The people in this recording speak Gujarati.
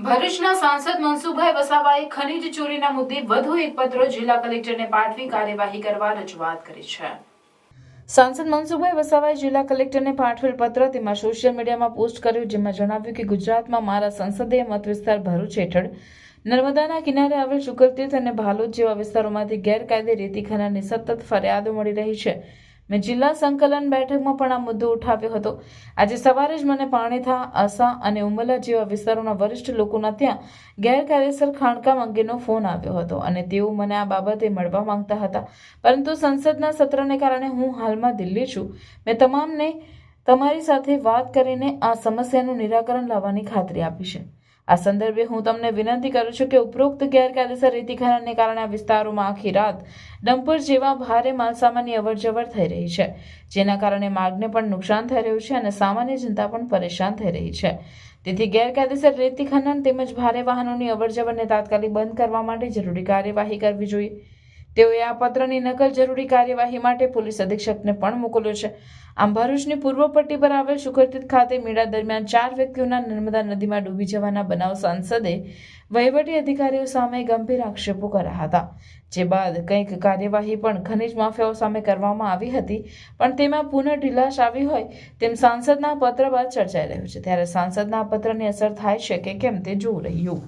ભરૂચના સાંસદ મનસુખભાઈ વસાવાએ ખનીજ ચોરીના મુદ્દે વધુ એક પત્ર જિલ્લા કલેક્ટરને પાઠવી કાર્યવાહી કરવા રજૂઆત કરી છે। સાંસદ મનસુખભાઈ વસાવાએ જિલ્લા કલેક્ટરને પાઠવેલ પત્ર તેમાં સોશિયલ મીડિયામાં પોસ્ટ કર્યું, જેમાં જણાવ્યું કે ગુજરાતમાં મારા સંસદીય મત વિસ્તાર ભરૂચ હેઠળ નર્મદાના કિનારે આવેલ શુકરતીર્થ અને ભાલોદ જેવા વિસ્તારોમાંથી ગેરકાયદે રેતી ખનનની સતત ફરિયાદો મળી રહી છે। મેં જિલ્લા સંકલન બેઠકમાં પણ આ મુદ્દો ઉઠાવ્યો હતો। આજે સવારે જ મને પાણીથા, આસા અને ઉમલા જેવા વિસ્તારોના વરિષ્ઠ લોકોના ત્યાં ગેરકાયદેસર ખાણકામ અંગેનો ફોન આવ્યો હતો અને તેઓ મને આ બાબતે મળવા માંગતા હતા, પરંતુ સંસદના સત્રને કારણે હું હાલમાં દિલ્હી છું। મેં તમામને તમારી સાથે વાત કરીને આ સમસ્યાનું નિરાકરણ લાવવાની ખાતરી આપી છે। આ સંદર્ભે હું તમને વિનંતી કરું છું કે ઉપરોક્ત ગેરકાયદેસર રેતી ખનનને કારણે આ વિસ્તારોમાં આખી રાત ડમ્પર જેવા ભારે માલસામાનની અવરજવર થઈ રહી છે, જેના કારણે માર્ગને પણ નુકસાન થઈ રહ્યું છે અને સામાન્ય જનતા પણ પરેશાન થઈ રહી છે। તેથી ગેરકાયદેસર રેતી ખનન તેમજ ભારે વાહનોની અવરજવરને તાત્કાલિક બંધ કરવા માટે જરૂરી કાર્યવાહી કરવી જોઈએ। તેઓએ આ પત્રની નકલ જરૂરી કાર્યવાહી માટે પોલીસ અધિક્ષકને પણ મોકલ્યો છે। આમ ભરૂચની પૂર્વ પટ્ટી પર આવેલ શુકરતીર્થ ખાતે મેળા દરમિયાન 4 વ્યક્તિઓના નર્મદા નદીમાં ડૂબી જવાના બનાવ સાંસદે વહીવટી અધિકારીઓ સામે ગંભીર આક્ષેપો કર્યા હતા, જે બાદ કંઈક કાર્યવાહી પણ ખનીજ માફિયાઓ સામે કરવામાં આવી હતી, પણ તેમાં પુનઃ ઢીલાશ આવી હોય તેમ સાંસદના પત્ર બાદ ચર્ચાઈ રહ્યું છે। ત્યારે સાંસદના પત્રની અસર થાય છે કે કેમ તે જોવું રહ્યું।